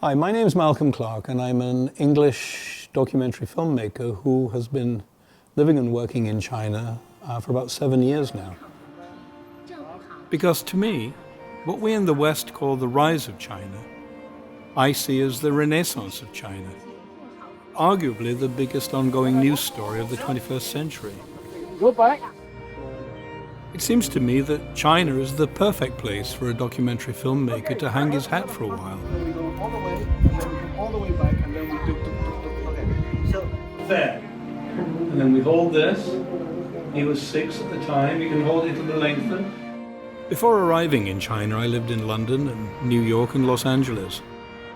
Hi, my name is Malcolm Clark, and I'm an English documentary filmmaker who has been living and working in China for about 7 years now. Because to me, what we in the West call the rise of China, I see as the renaissance of China. Arguably the biggest ongoing news story of the 21st century. It seems to me that China is the perfect place for a documentary filmmaker to hang his hat for a while. All the way back, and then we do. Okay, so There. And then we hold this. He was 6 at the time. You can hold it a little lengthen. Before arriving in China, I lived in London and New York and Los Angeles.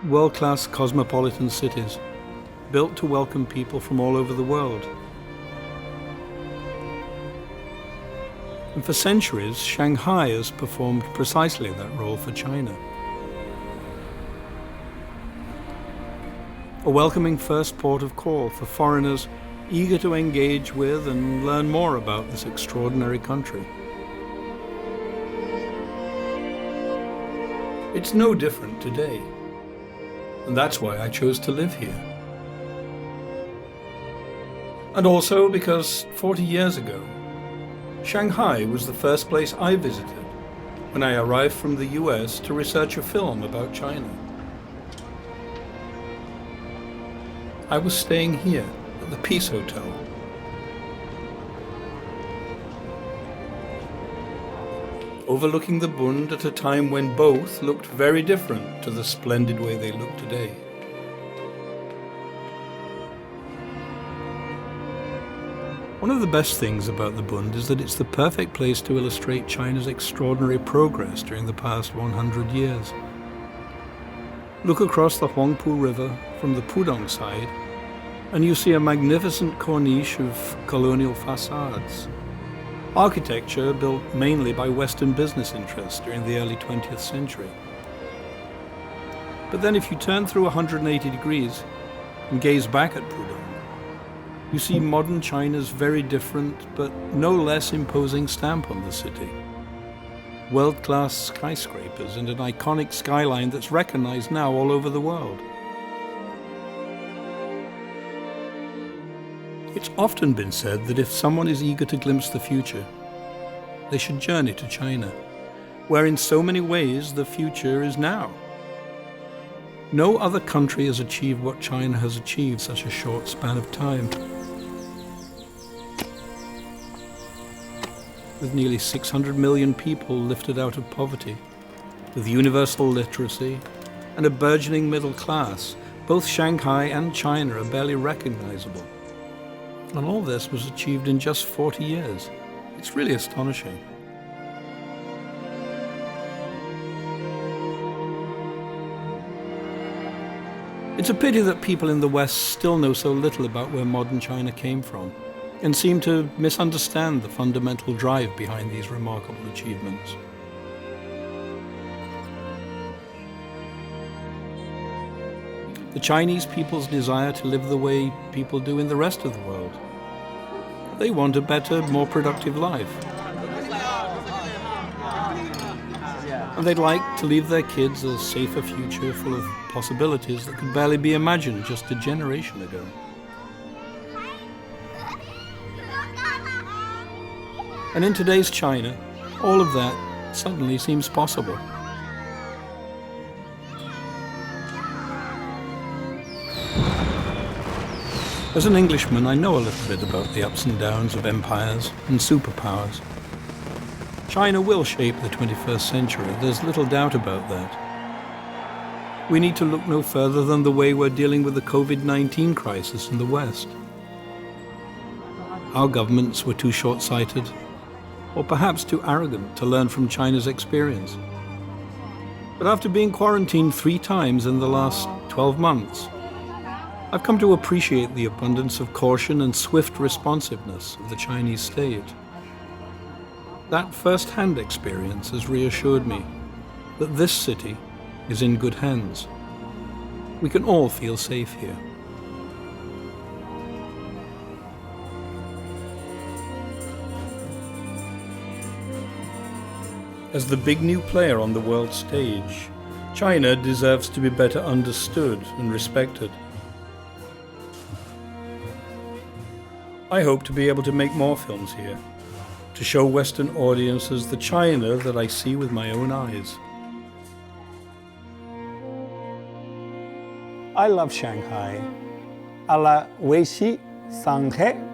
World-class cosmopolitan cities, built to welcome people from all over the world. And for centuries, Shanghai has performed precisely that role for China. A welcoming first port of call for foreigners eager to engage with and learn more about this extraordinary country. It's no different today, and that's why I chose to live here. And also because 40 years ago, Shanghai was the first place I visited when I arrived from the US to research a film about China. I was staying here at the Peace Hotel. Overlooking the Bund at a time when both looked very different to the splendid way they look today. One of the best things about the Bund is that it's the perfect place to illustrate China's extraordinary progress during the past 100 years. Look across the Huangpu River from the Pudong side, and you see a magnificent corniche of colonial facades. Architecture built mainly by Western business interests during the early 20th century. But then if you turn through 180 degrees and gaze back at Pudong, you see modern China's very different but no less imposing stamp on the city. World-class skyscrapers and an iconic skyline that's recognized now all over the world. It's often been said that if someone is eager to glimpse the future, they should journey to China, where in so many ways the future is now. No other country has achieved what China has achieved such a short span of time. With nearly 600 million people lifted out of poverty, with universal literacy and a burgeoning middle class, both Shanghai and China are barely recognizable. And all this was achieved in just 40 years. It's really astonishing. It's a pity that people in the West still know so little about where modern China came from, and seem to misunderstand the fundamental drive behind these remarkable achievements. The Chinese people's desire to live the way people do in the rest of the world. They want a better, more productive life. And they'd like to leave their kids a safer future full of possibilities that could barely be imagined just a generation ago. And in today's China, all of that suddenly seems possible. As an Englishman, I know a little bit about the ups and downs of empires and superpowers. China will shape the 21st century, there's little doubt about that. We need to look no further than the way we're dealing with the COVID-19 crisis in the West. Our governments were too short-sighted, or perhaps too arrogant to learn from China's experience. But after being quarantined 3 times in the last 12 months, I've come to appreciate the abundance of caution and swift responsiveness of the Chinese state. That first-hand experience has reassured me that this city is in good hands. We can all feel safe here. As the big new player on the world stage, China deserves to be better understood and respected. I hope to be able to make more films here, to show Western audiences the China that I see with my own eyes. I love Shanghai. À la Wei Xi, Shanghai.